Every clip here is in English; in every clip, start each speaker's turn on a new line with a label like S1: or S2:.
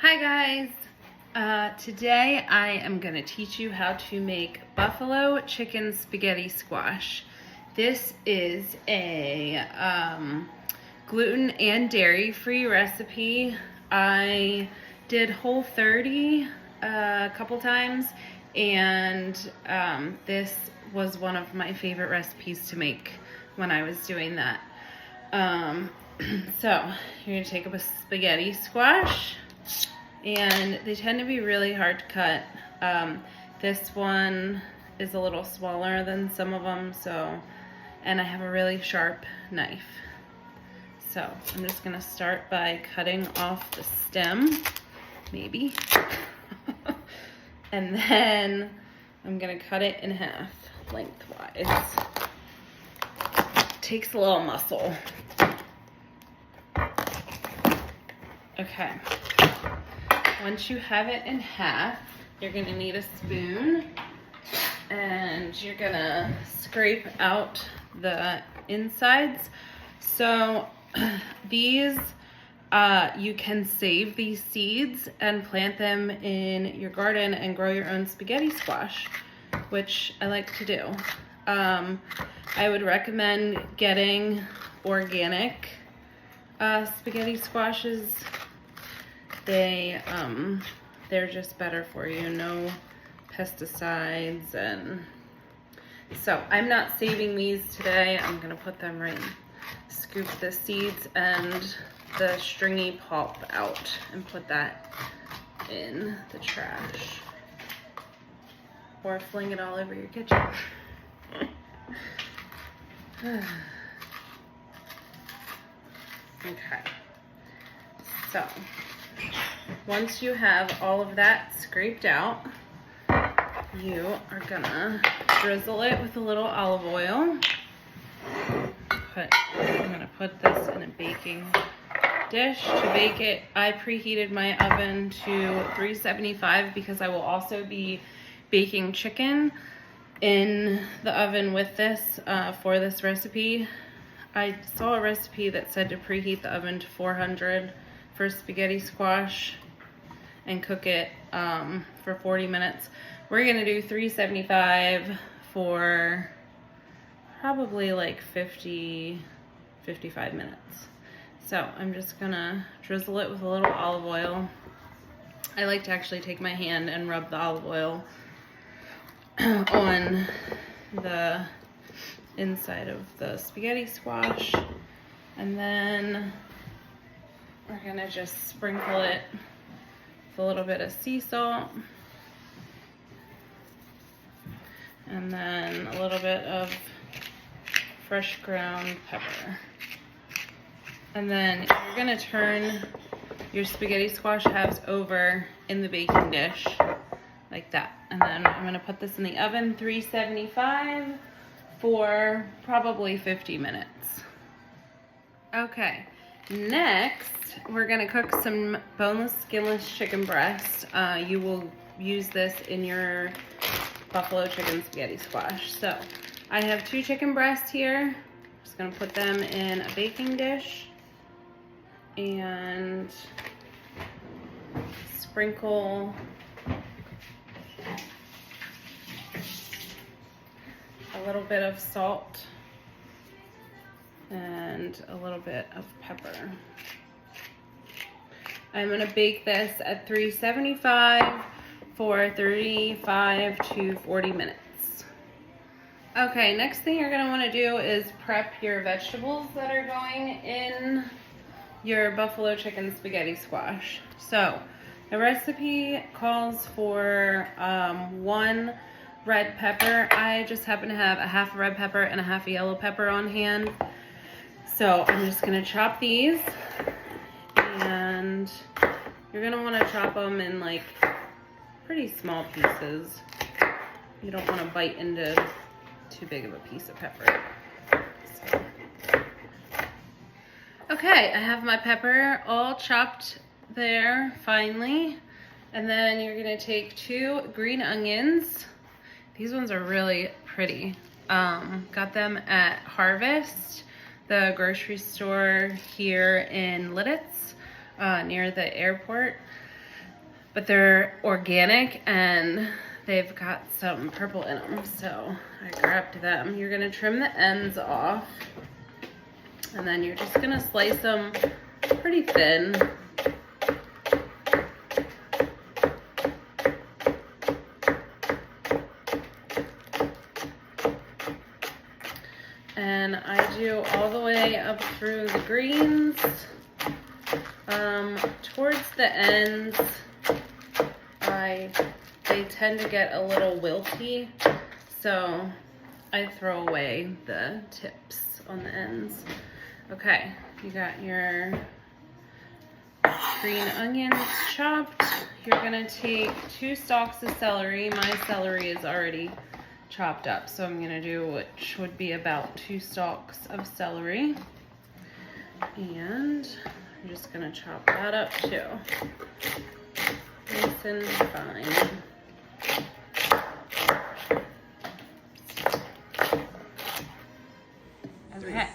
S1: Hi guys! Today I am going to teach you how to make buffalo chicken spaghetti squash. This is a gluten and dairy free recipe. I did Whole30 a couple times, and this was one of my favorite recipes to make when I was doing that. So you're going to take up a spaghetti squash, and they tend to be really hard to cut. This one is a little smaller than some of them, and I have a really sharp knife. So I'm just gonna start by cutting off the stem, maybe. And then I'm gonna cut it in half lengthwise. Takes a little muscle. Okay. Once you have it in half, you're gonna need a spoon, and you're gonna scrape out the insides. So these, you can save these seeds and plant them in your garden and grow your own spaghetti squash, which I like to do. I would recommend getting organic spaghetti squashes. They're just better for you, no pesticides. And so I'm not saving these today. I'm gonna put them right, scoop the seeds and the stringy pulp out and put that in the trash, or fling it all over your kitchen. Okay, so once you have all of that scraped out, you are gonna drizzle it with a little olive oil. I'm gonna put this in a baking dish to bake it. I preheated my oven to 375 because I will also be baking chicken in the oven with this for this recipe. I saw a recipe that said to preheat the oven to 400 for spaghetti squash and cook it for 40 minutes. We're gonna do 375 for probably like 55 minutes. So I'm just gonna drizzle it with a little olive oil. I like to actually take my hand and rub the olive oil on the inside of the spaghetti squash, and then we're gonna just sprinkle it with a little bit of sea salt, and then a little bit of fresh ground pepper. And then you're gonna turn your spaghetti squash halves over in the baking dish like that. And then I'm gonna put this in the oven, 375 for probably 50 minutes. Okay, next we're gonna cook some boneless, skinless chicken breast. You will use this in your buffalo chicken spaghetti squash. So I have 2 chicken breasts here. Just gonna put them in a baking dish and sprinkle a little bit of salt and a little bit of pepper. I'm gonna bake this at 375 for 35 to 40 minutes. Okay, next thing you're gonna wanna do is prep your vegetables that are going in your buffalo chicken spaghetti squash. So the recipe calls for 1 red pepper. I just happen to have a half a red pepper and a half a yellow pepper on hand. So I'm just gonna chop these, and you're gonna wanna chop them in like pretty small pieces. You don't wanna bite into too big of a piece of pepper. So. Okay, I have my pepper all chopped there finely. And then you're gonna take 2 green onions. These ones are really pretty. Got them at Harvest, the grocery store here in Lidditz, near the airport. but they're organic and they've got some purple in them, so I grabbed them. You're gonna trim the ends off, and then you're just gonna slice them pretty thin. And I do all the way up through the greens. Towards the ends, they tend to get a little wilty, so I throw away the tips on the ends. Okay, you got your green onions chopped. You're gonna take 2 stalks of celery. My celery is already chopped up, so I'm gonna do which would be about 2 stalks of celery. And I'm just gonna chop that up too. Nice and fine. Okay,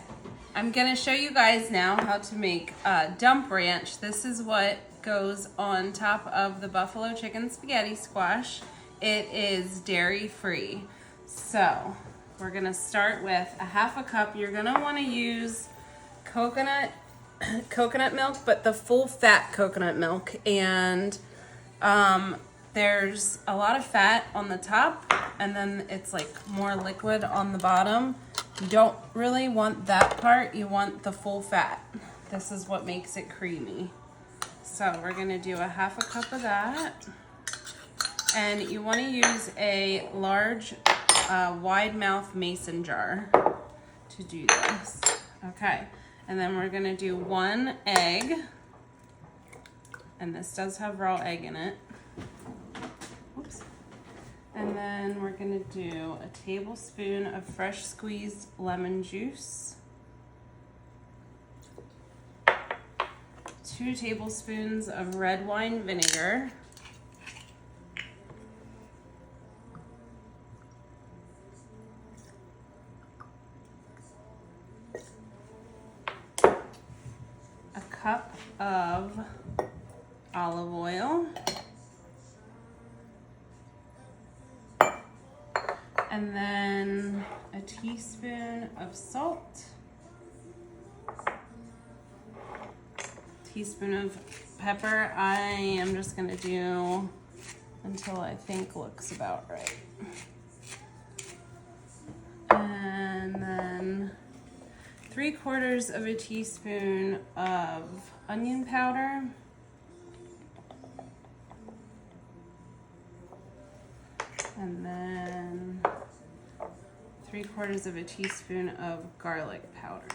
S1: I'm gonna show you guys now how to make dump ranch. This is what goes on top of the buffalo chicken spaghetti squash. It is dairy free. So we're gonna start with a 1/2 cup. You're gonna wanna use coconut milk, but the full fat coconut milk. And there's a lot of fat on the top, and then it's like more liquid on the bottom. You don't really want that part. You want the full fat. This is what makes it creamy. So we're gonna do a 1/2 cup of that. And you wanna use a large wide mouth mason jar to do this. Okay, and then we're gonna do 1 egg. And this does have raw egg in it. Oops. And then we're gonna do a tablespoon of fresh squeezed lemon juice. 2 tablespoons of red wine vinegar. A cup of olive oil. And then a teaspoon of salt. Teaspoon of pepper. I am just gonna do until I think looks about right. And then 3/4 of a teaspoon of onion powder. And then 3/4 of a teaspoon of garlic powder.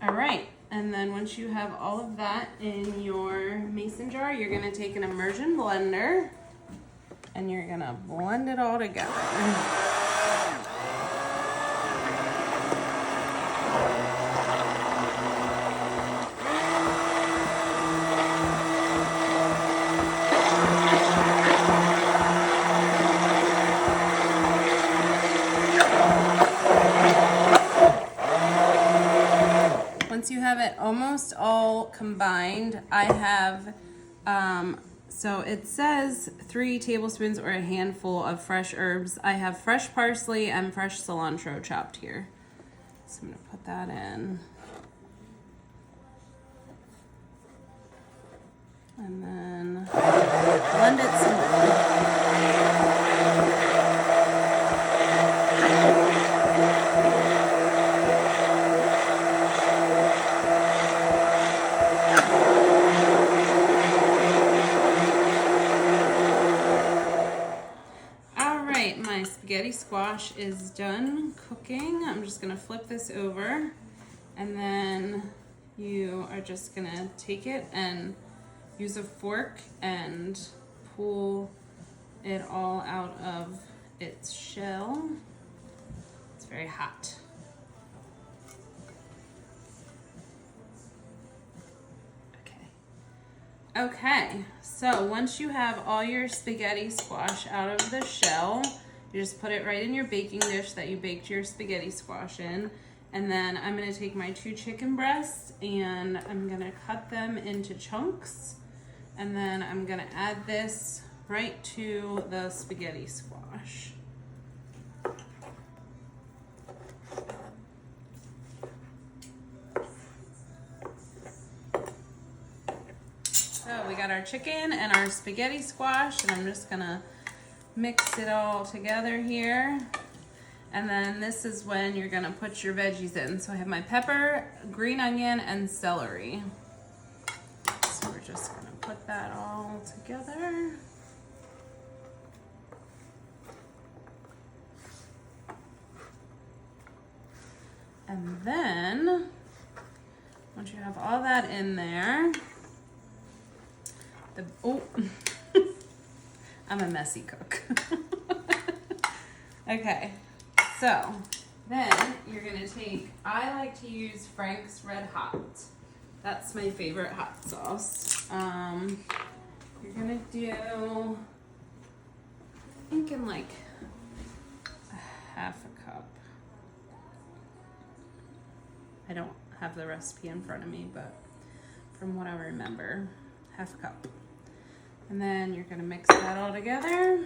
S1: All right, and then once you have all of that in your mason jar, you're gonna take an immersion blender and you're gonna blend it all together. Once you have it almost all combined, I have, so it says 3 tablespoons or a handful of fresh herbs. I have fresh parsley and fresh cilantro chopped here. So I'm gonna put that in. And then blend it some more. My spaghetti squash is done cooking. I'm just gonna flip this over, and then you are just gonna take it and use a fork and pull it all out of its shell. It's very hot. Okay, so once you have all your spaghetti squash out of the shell, you just put it right in your baking dish that you baked your spaghetti squash in, And then I'm gonna take my 2 chicken breasts and I'm gonna cut them into chunks. And then I'm gonna add this right to the spaghetti squash. So we got our chicken and our spaghetti squash, and I'm just gonna mix it all together here. And then this is when you're gonna put your veggies in. So I have my pepper, green onion, and celery. So we're just gonna put that all together. And then, once you have all that in there, I'm a messy cook. Okay, so then you're gonna take, I like to use Frank's Red Hot. That's my favorite hot sauce. You're gonna do, I'm thinking like a half a cup. I don't have the recipe in front of me, but from what I remember, half a cup. And then you're gonna mix that all together.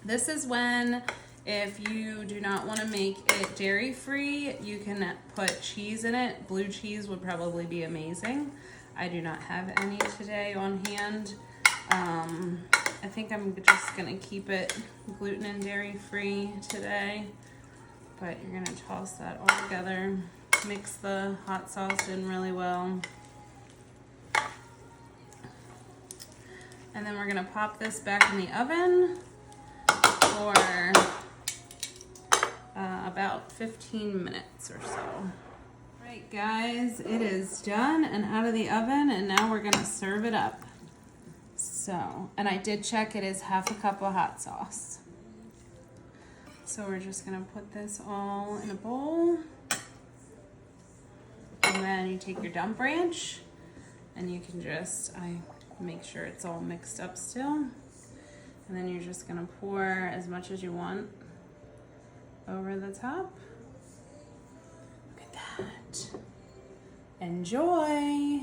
S1: This is when, if you do not want to make it dairy-free, you can put cheese in it. Blue cheese would probably be amazing. I do not have any today on hand. I think I'm just gonna keep it gluten and dairy-free today. But you're gonna toss that all together. Mix the hot sauce in really well. And then we're gonna pop this back in the oven for about 15 minutes or so. Right guys, it is done and out of the oven, and now we're gonna serve it up. So, and I did check, it is half a cup of hot sauce. So we're just gonna put this all in a bowl. And then you take your dump ranch and you can just, I make sure it's all mixed up still. And then you're just gonna pour as much as you want over the top. Look at that. Enjoy.